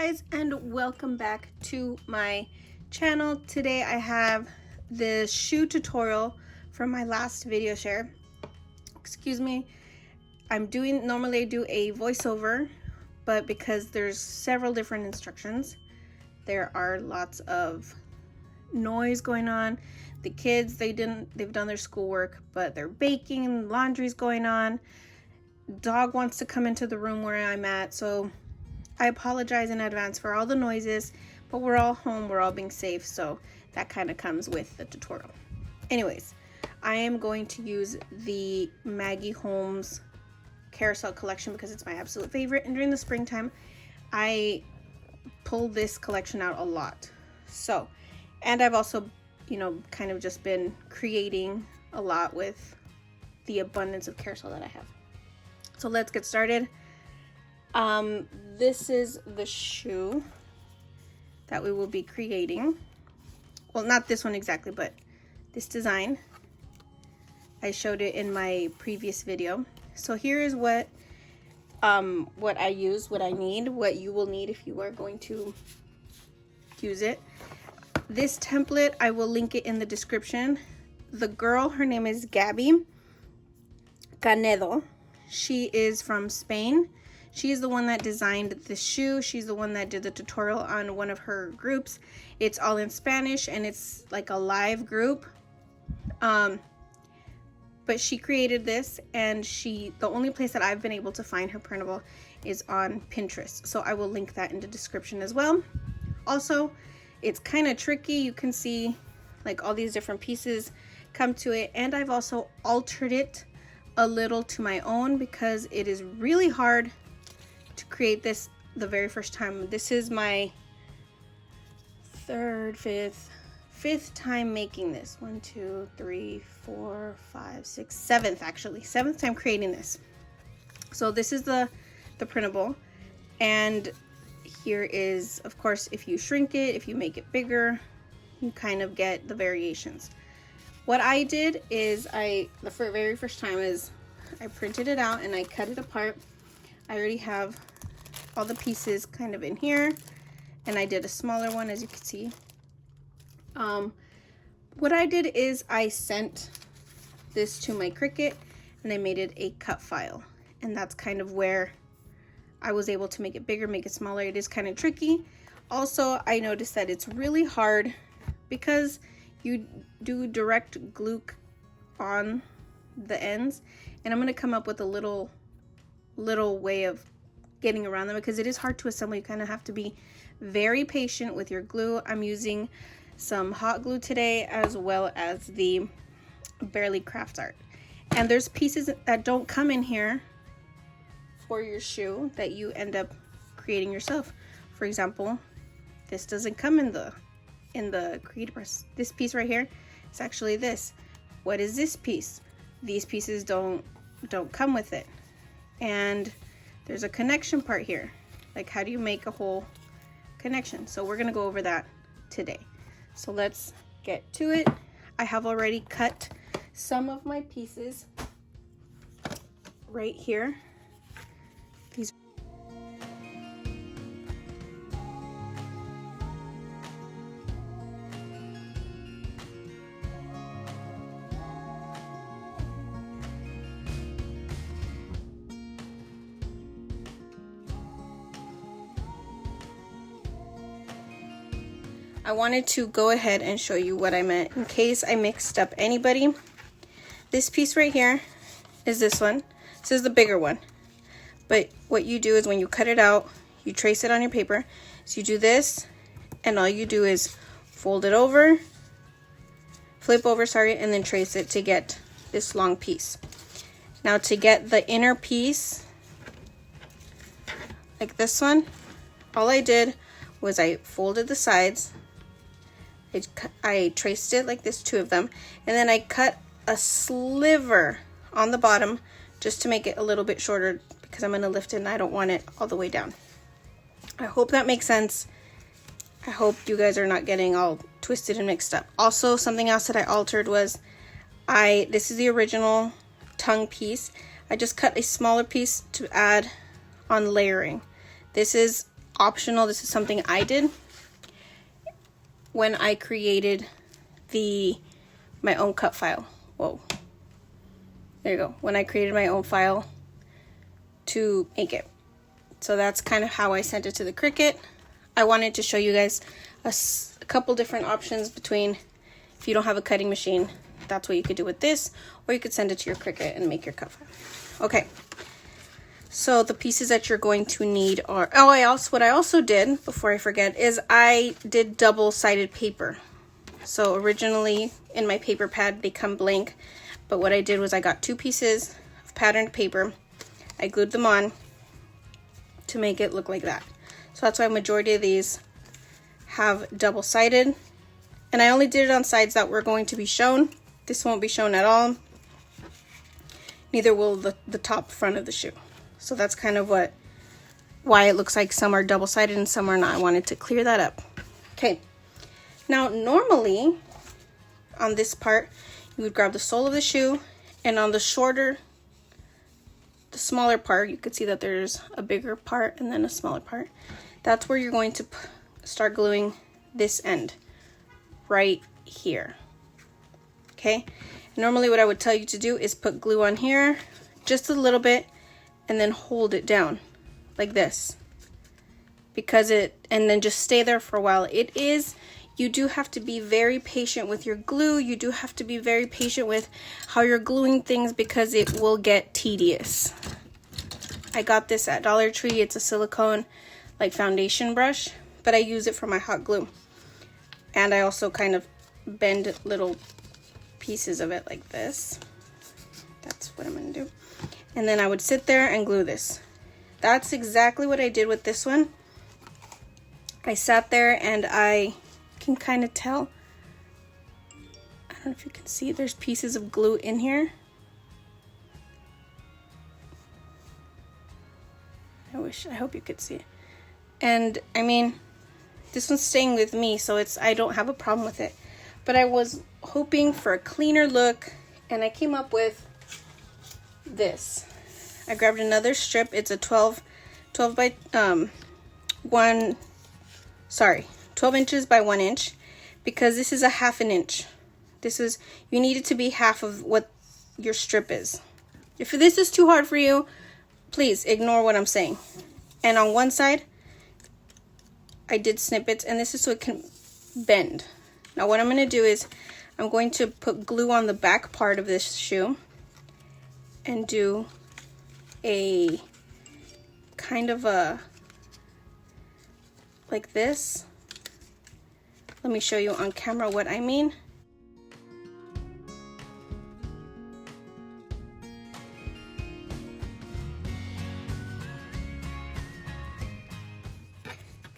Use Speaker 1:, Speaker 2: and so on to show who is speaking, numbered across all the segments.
Speaker 1: guys, and welcome back to my channel. Today I have the shoe tutorial from my last video share. Excuse me, normally I do a voiceover, but because there's several different instructions, there are lots of noise going on. The kids, they've done their schoolwork, but they're baking, laundry's going on. Dog wants to come into the room where I'm at, so I apologize in advance for all the noises, but we're all home, we're all being safe, so that kind of comes with the tutorial. Anyways, I am going to use the Maggie Holmes carousel collection because it's my absolute favorite, and during the springtime I pull this collection out a lot. So, and I've also, kind of just been creating a lot with the abundance of carousel that I have. So let's get started. This is the shoe that we will be creating. Well, not this one exactly, but this design. I showed it in my previous video. So here is what I use, what I need, what you will need if you are going to use it. This template, I will link it in the description. The girl, her name is Gabi Canedo. She is from Spain. She is the one that designed the shoe. She's the one that did the tutorial on one of her groups. It's all in Spanish and it's like a live group. But she created this, and the only place that I've been able to find her printable is on Pinterest. So I will link that in the description as well. Also, it's kind of tricky. You can see like all these different pieces come to it, and I've also altered it a little to my own because it is really hard to create this the very first time. This is my fifth time making this. 1, 2, 3, 4, 5, 6, seventh time creating this. So this is the printable, and here is, of course, if you shrink it, if you make it bigger, you kind of get the variations. What I did is the very first time is I printed it out and I cut it apart. I already have all the pieces kind of in here, and I did a smaller one, as you can see. What I did is I sent this to my Cricut and I made it a cut file, and that's kind of where I was able to make it bigger, make it smaller. It is kind of tricky. Also, I noticed that it's really hard because you do direct glue on the ends, and I'm going to come up with a little way of getting around them because it is hard to assemble. You kind of have to be very patient with your glue. I'm using some hot glue today, as well as the Barely Crafts art. And there's pieces that don't come in here for your shoe that you end up creating yourself. For example, this doesn't come in the creative press. This piece right here is actually this. What is this piece? These pieces don't come with it. And there's a connection part here. Like, how do you make a whole connection? So we're gonna go over that today. So let's get to it. I have already cut some of my pieces right here. These I wanted to go ahead and show you what I meant in case I mixed up anybody. This piece right here is this one. This is the bigger one. But what you do is when you cut it out, you trace it on your paper. So you do this, and all you do is fold it over, flip over, and then trace it to get this long piece. Now to get the inner piece, like this one, all I did was I folded the sides, I traced it like this, 2 of them, and then I cut a sliver on the bottom just to make it a little bit shorter because I'm going to lift it and I don't want it all the way down. I hope that makes sense. I hope you guys are not getting all twisted and mixed up. Also, something else that I altered was this is the original tongue piece. I just cut a smaller piece to add on layering. This is optional. This is something I did when I created my own cut file. Whoa. There you go. When I created my own file to make it. So that's kind of how I sent it to the Cricut. I wanted to show you guys a couple different options between, if you don't have a cutting machine, that's what you could do with this, or you could send it to your Cricut and make your cut file. Okay. So the pieces that you're going to need are, what I also did, before I forget, is I did double-sided paper. So originally in my paper pad, they come blank, but what I did was I got 2 pieces of patterned paper. I glued them on to make it look like that. So that's why a majority of these have double-sided. And I only did it on sides that were going to be shown. This won't be shown at all. Neither will the top front of the shoe. So that's kind of why it looks like some are double-sided and some are not. I wanted to clear that up. Okay. Now, normally, on this part, you would grab the sole of the shoe, and on the smaller part, you could see that there's a bigger part and then a smaller part. That's where you're going to start gluing this end, right here. Okay? Normally, what I would tell you to do is put glue on here, just a little bit, and then hold it down, like this. And then just stay there for a while. You do have to be very patient with your glue. You do have to be very patient with how you're gluing things because it will get tedious. I got this at Dollar Tree. It's a silicone like foundation brush, but I use it for my hot glue. And I also kind of bend little pieces of it like this. That's what I'm gonna do. And then I would sit there and glue this. That's exactly what I did with this one. I sat there and I can kind of tell, I don't know if you can see, there's pieces of glue in here. I hope you could see it. And I mean, this one's staying with me, so I don't have a problem with it. But I was hoping for a cleaner look, and I came up with this. I grabbed another strip. It's a 12 inches by 1 inch, because this is a 1/2 inch. You need it to be half of what your strip is. If this is too hard for you, please ignore what I'm saying. And on one side, I did snippets, and this is so it can bend. Now what I'm going to do is I'm going to put glue on the back part of this shoe and do a kind of like this. Let me show you on camera what I mean.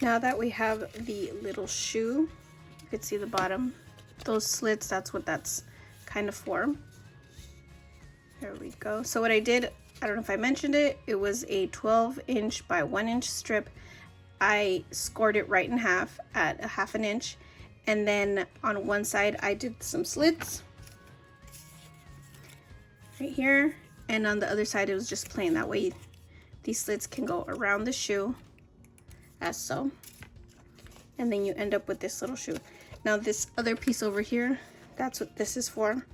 Speaker 1: Now that we have the little shoe, you can see the bottom, those slits, that's what that's kind of for. There we go. So what I did, I don't know if I mentioned it, it was a 12 inch by 1 inch strip. I scored it right in half at a 1/2 inch. And then on one side, I did some slits right here. And on the other side, it was just plain. That way, these slits can go around the shoe, as so. And then you end up with this little shoe. Now, this other piece over here, that's what this is for,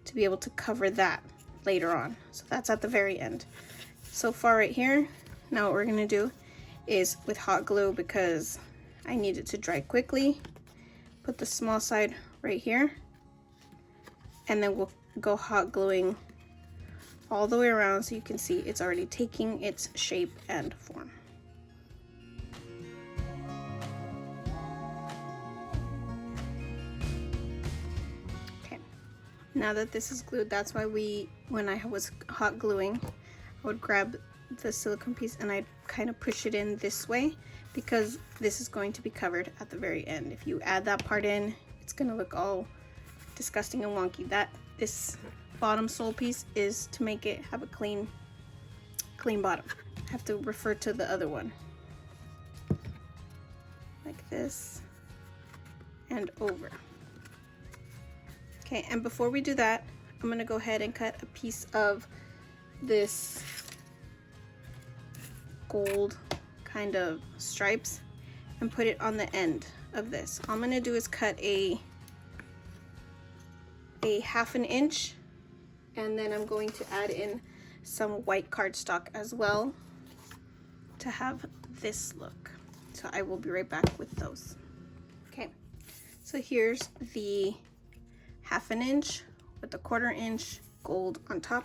Speaker 1: to be able to cover that later on. So that's at the very end. So far right here, now what we're gonna do is with hot glue, because I need it to dry quickly, put the small side right here, and then we'll go hot gluing all the way around so you can see it's already taking its shape and form. Okay, now that this is glued, that's why when I was hot gluing, I would grab the silicone piece and I'd kind of push it in this way, because this is going to be covered at the very end. If you add that part in, it's going to look all disgusting and wonky. This bottom sole piece is to make it have a clean bottom. I have to refer to the other one. Like this and over. Okay, and before we do that, I'm going to go ahead and cut a piece of this gold kind of stripes and put it on the end of this. All I'm gonna do is cut a 1/2 inch, and then I'm going to add in some white cardstock as well to have this look. So I will be right back with those. Okay, so here's the 1/2 inch with the 1/4 inch gold on top,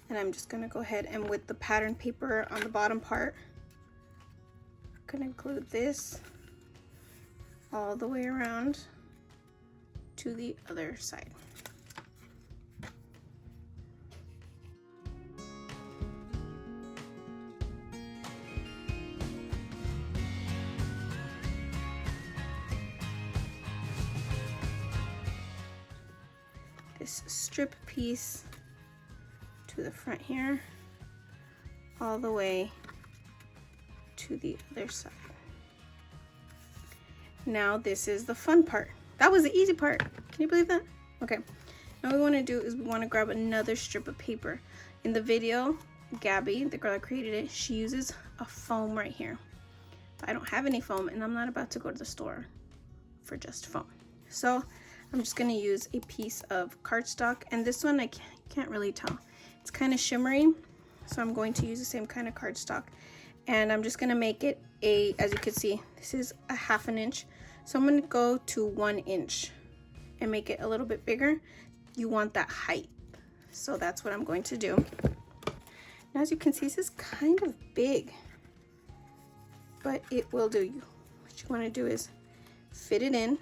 Speaker 1: and I'm just gonna go ahead and with the pattern paper on the bottom part, I'm gonna glue this all the way around to the other side. This strip piece to the front here, all the way to the other side. Now this is the fun part. That was the easy part. Can you believe that? Okay, now what we want to do is we want to grab another strip of paper. In the video, Gabi, the girl that created it, she uses a foam right here. I don't have any foam, and I'm not about to go to the store for just foam. So I'm just going to use a piece of cardstock, and this one I can't really tell. It's kind of shimmery, so I'm going to use the same kind of cardstock, and I'm just going to make it as you can see, this is a 1/2 inch, so I'm going to go to 1 inch and make it a little bit bigger. You want that height, so that's what I'm going to do. Now as you can see, this is kind of big, but it will do. What you want to do is fit it in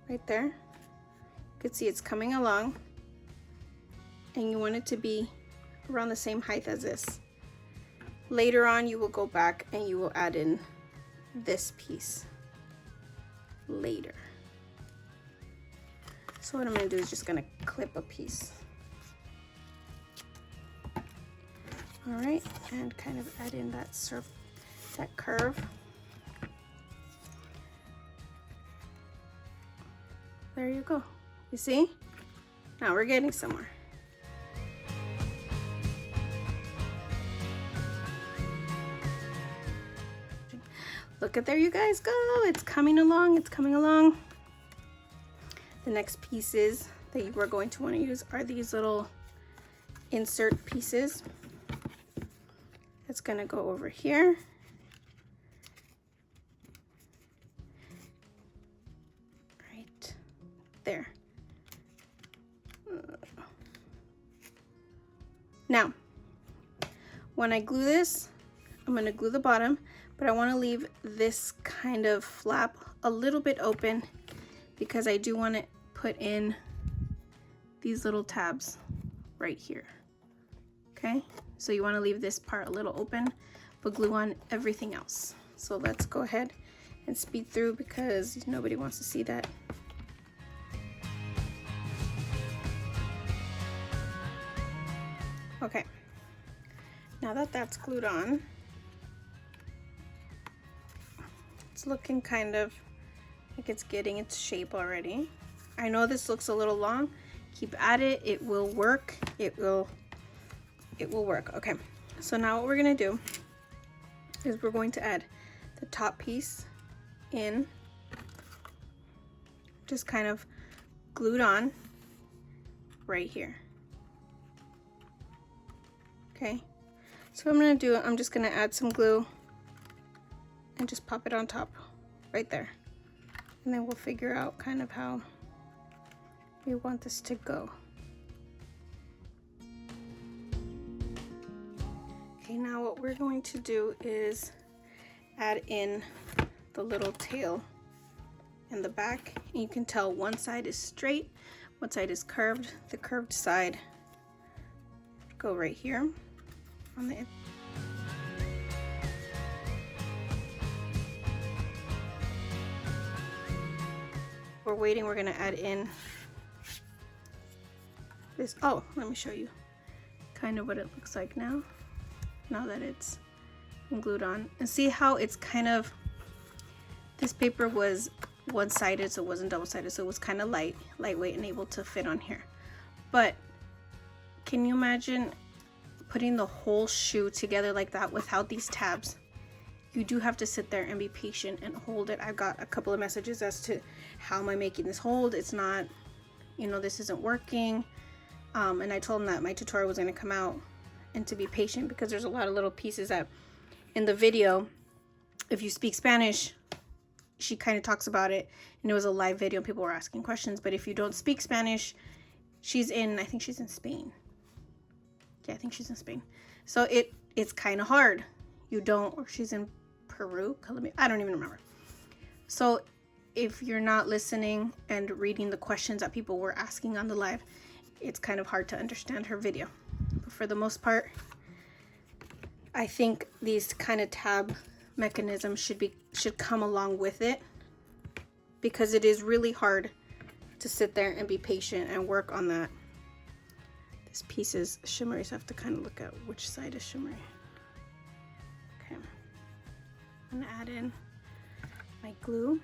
Speaker 1: right there. You can see it's coming along, and you want it to be around the same height as this. Later on, you will go back and you will add in this piece later. So what I'm going to do is just going to clip a piece. All right, and kind of add in that curve. There you go. You see? Now we're getting somewhere. Look at there you guys go. It's coming along. It's coming along. The next pieces that you are going to want to use are these little insert pieces. It's going to go over here. Right there. Now, when I glue this, I'm going to glue the bottom, but I want to leave this kind of flap a little bit open because I do want to put in these little tabs right here. Okay, so you want to leave this part a little open, but glue on everything else. So let's go ahead and speed through because nobody wants to see that. Okay, now that that's glued on, it's looking kind of like it's getting its shape already. I know this looks a little long. Keep at it. It will work. It will work. Okay, so now what we're gonna do is we're going to add the top piece in, just kind of glued on right here. Okay, so what I'm gonna do, I'm just gonna add some glue and just pop it on top right there, and then we'll figure out kind of how we want this to go. Okay, now what we're going to do is add in the little tail in the back, and you can tell one side is straight, one side is curved. The curved side go right here on the we're waiting, we're gonna add in this. Oh, let me show you kind of what it looks like now that it's glued on. And see how it's kind of, this paper was one-sided, so it wasn't double-sided, so it was kind of lightweight and able to fit on here. But can you imagine putting the whole shoe together like that without these tabs, you do have to sit there and be patient and hold it. I got a couple of messages as to how am I making this hold. It's not, you know, this isn't working. And I told them that my tutorial was going to come out and to be patient because there's a lot of little pieces that in the video, if you speak Spanish, she kind of talks about it, and it was a live video and people were asking questions. But if you don't speak Spanish, I think she's in Spain. Yeah, I think she's in Spain. So it's kind of hard. Or she's in Peru, Colombia, I don't even remember. So if you're not listening and reading the questions that people were asking on the live, it's kind of hard to understand her video. But for the most part, I think these kind of tab mechanisms should come along with it, because it is really hard to sit there and be patient and work on that. This piece is shimmery, so I have to kind of look at which side is shimmery. Okay, I'm gonna add in my glue.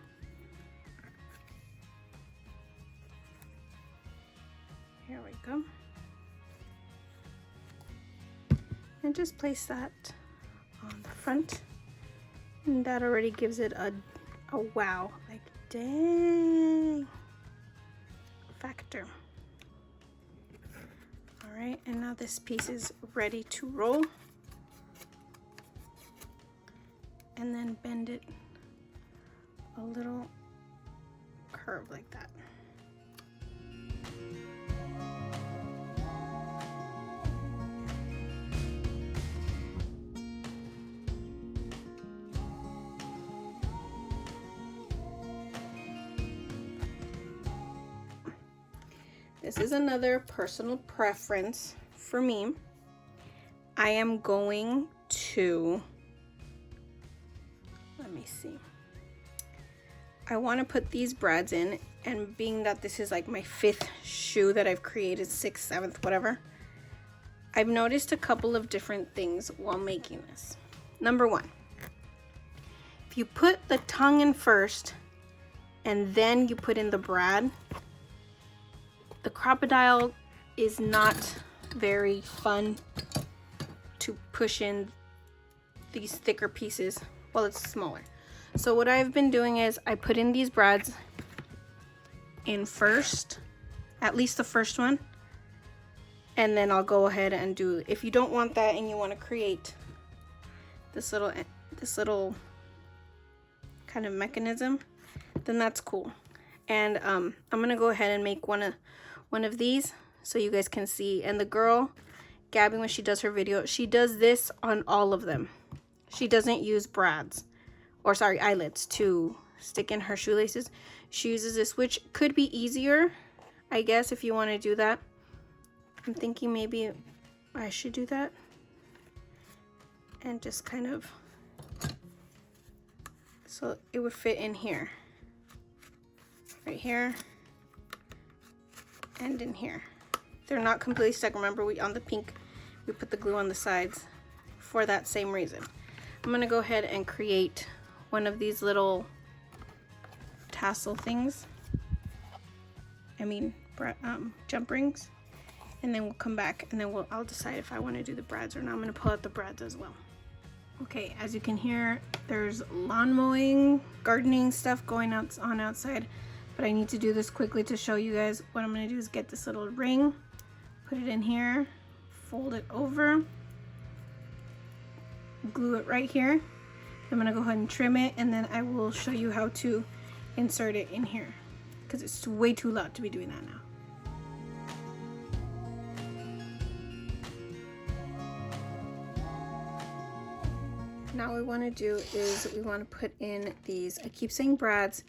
Speaker 1: Here we go. And just place that on the front. And that already gives it a wow, like dang factor. All right, and now this piece is ready to roll. And then bend it a little curve like that. This is another personal preference for me. I am going to, let me see. I want to put these brads in, and being that this is like my 5th shoe that I've created, 6th, 7th, whatever, I've noticed a couple of different things while making this. Number one, if you put the tongue in first and then you put in the brad, the crocodile is not very fun to push in these thicker pieces while it's smaller. So what I've been doing is I put in these brads in first, at least the first one, and then I'll go ahead and do, if you don't want that and you want to create this little kind of mechanism, then that's cool. And I'm gonna go ahead and make one of these so you guys can see. And the girl Gabi, when she does her video, she does this on all of them. She doesn't use brads, or sorry, eyelets to stick in her shoelaces. She uses this, which could be easier, I guess, if you want to do that. I'm thinking maybe I should do that and just kind of, so it would fit in here, right here, and in here. They're not completely stuck. Remember, on the pink, we put the glue on the sides for that same reason. I'm gonna go ahead and create one of these little tassel things. Jump rings. And then we'll come back and then I'll decide if I want to do the brads or not. I'm gonna pull out the brads as well. Okay, as you can hear, there's lawn mowing, gardening stuff going on outside, but I need to do this quickly to show you guys. What I'm gonna do is get this little ring, put it in here, fold it over, glue it right here. I'm gonna go ahead and trim it, and then I will show you how to insert it in here, because it's way too loud to be doing that now. Now what we want to do is we want to put in these, I keep saying brads,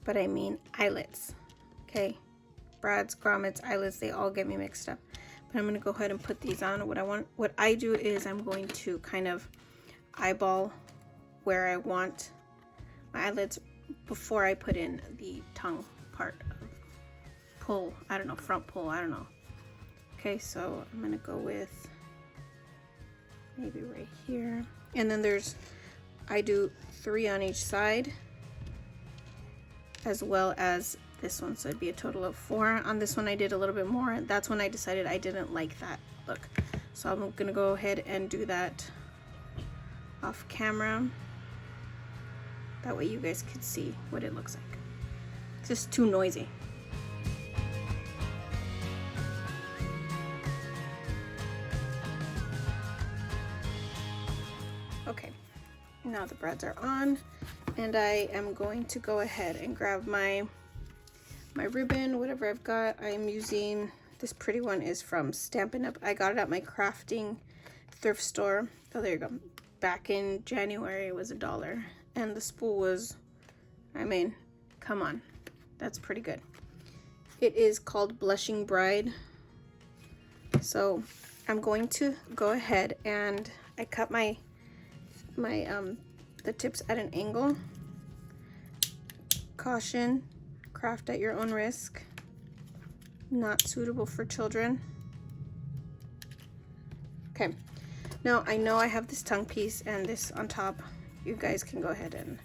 Speaker 1: but I mean eyelets. Okay, brads, grommets, eyelets, they all get me mixed up. But I'm going to go ahead and put these on. What I do is I'm going to kind of eyeball where I want my eyelets before I put in the tongue part of pull. I don't know, front pull, I don't know. Okay, so I'm going to go with maybe right here. And then I do 3 on each side, as well as this one, so it'd be a total of 4. On this one I did a little bit more. That's when I decided I didn't like that look, So I'm gonna go ahead and do that off camera. That way you guys could see what it looks like. It's just too noisy. Okay, now the brads are on, and I am going to go ahead and grab my ribbon, whatever I've got. I am using, this pretty one is from Stampin' Up. I got it at my crafting thrift store. Oh, there you go. Back in January, it was $1, and the spool was, I mean, come on, that's pretty good. It is called Blushing Bride. So I'm going to go ahead and I cut the tips at an angle. Caution, craft at your own risk. Not suitable for children. Okay, now I know I have this tongue piece and this on top. You guys can go ahead and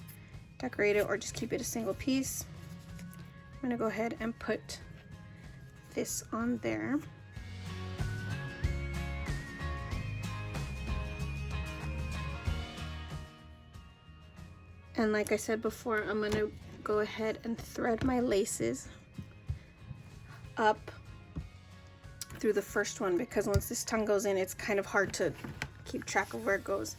Speaker 1: decorate it or just keep it a single piece. I'm gonna go ahead and put this on there. And like I said before, I'm gonna go ahead and thread my laces up through the first one, because once this tongue goes in, it's kind of hard to keep track of where it goes.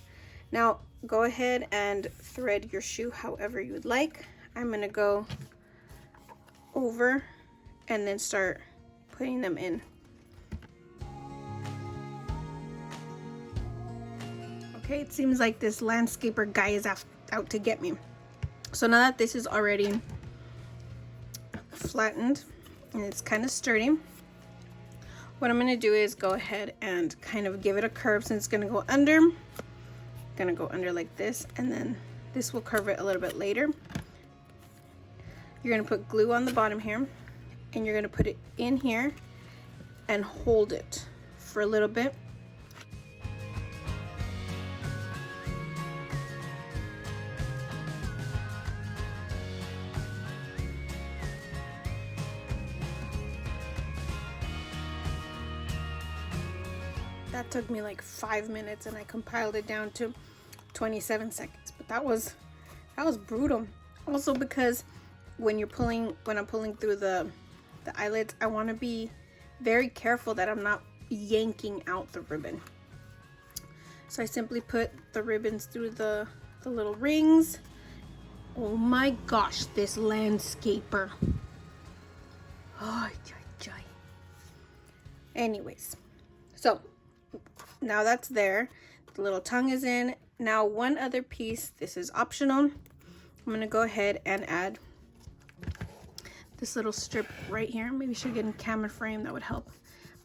Speaker 1: Now go ahead and thread your shoe however you would like. I'm gonna go over and then start putting them in. Okay, it seems like this landscaper guy is out to get me. So now that this is already flattened and it's kind of sturdy, what I'm going to do is go ahead and kind of give it a curve. Since it's going to go under, like this, and then this will curve it a little bit later. You're going to put glue on the bottom here, and you're going to put it in here and hold it for a little bit. That took me like 5 minutes, and I compiled it down to 27 seconds. But that was brutal. Also, because when I'm pulling through the eyelids, I want to be very careful that I'm not yanking out the ribbon. So I simply put the ribbons through the little rings. Oh my gosh, this landscaper. Oh, joy. Anyways, so now that's there. The little tongue is in. Now one other piece, this is optional. I'm going to go ahead and add this little strip right here. Maybe I should get a camera frame, that would help.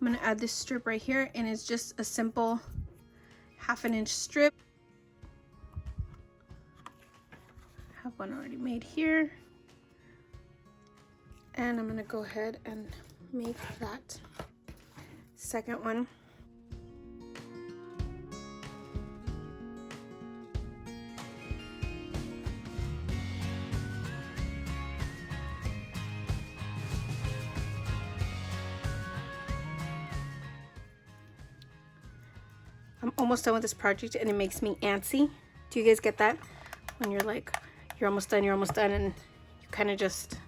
Speaker 1: I'm going to add this strip right here, and it's just a simple 1/2 inch strip. I have one already made here. And I'm going to go ahead and make that second one. I'm almost done with this project, and it makes me antsy. Do you guys get that? When you're like, you're almost done, and you kind of just,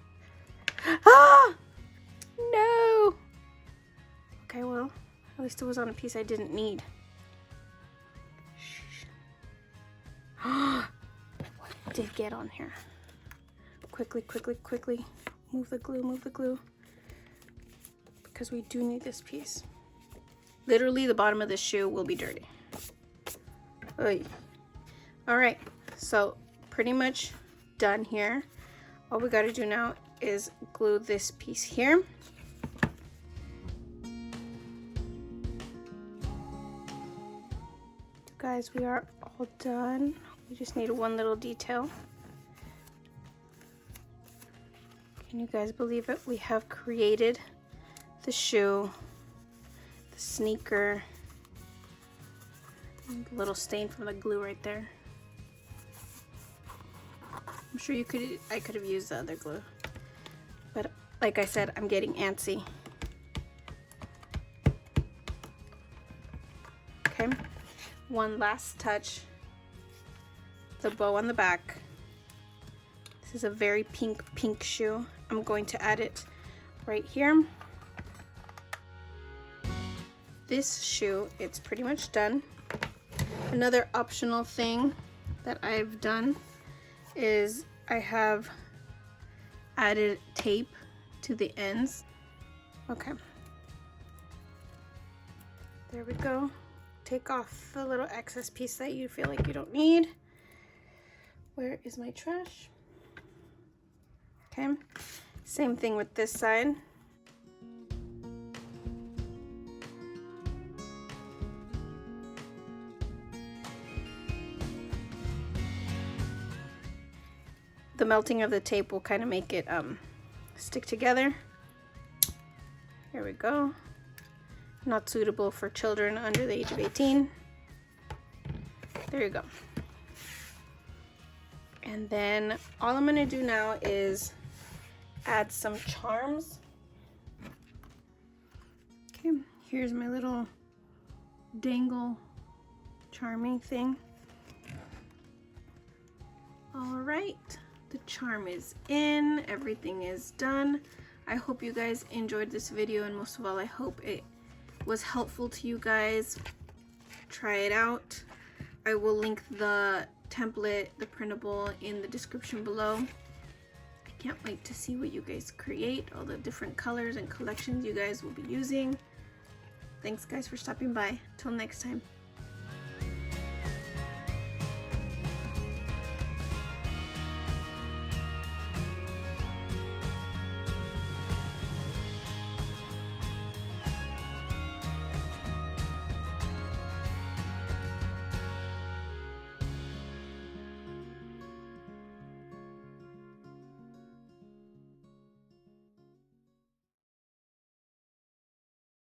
Speaker 1: no. Okay, well, at least it was on a piece I didn't need. What did get on here? Quickly, move the glue. Because we do need this piece. Literally, the bottom of this shoe will be dirty. Oy. All right, so pretty much done here. All we got to do now is glue this piece here. Guys, we are all done. We just need one little detail. Can you guys believe it? We have created the shoe, the sneaker, a little stain from the glue right there. I'm sure I could have used the other glue, but like I said, I'm getting antsy. Okay, one last touch, the bow on the back. This is a very pink shoe. I'm going to add it right here. This shoe, it's pretty much done. Another optional thing that I've done is I have added tape to the ends. Okay, there we go. Take off the little excess piece that you feel like you don't need. Where is my trash? Okay, same thing with this side. The melting of the tape will kind of make it stick together. Here we go. Not suitable for children under the age of 18. There you go. And then all I'm gonna do now is add some charms. Okay, here's my little dangle charming thing. All right, the charm is in, everything is done. I hope you guys enjoyed this video, and most of all, I hope it was helpful to you guys. Try it out. I will link the template, the printable, in the description below. I can't wait to see what you guys create, all the different colors and collections you guys will be using. Thanks guys for stopping by. Till next time.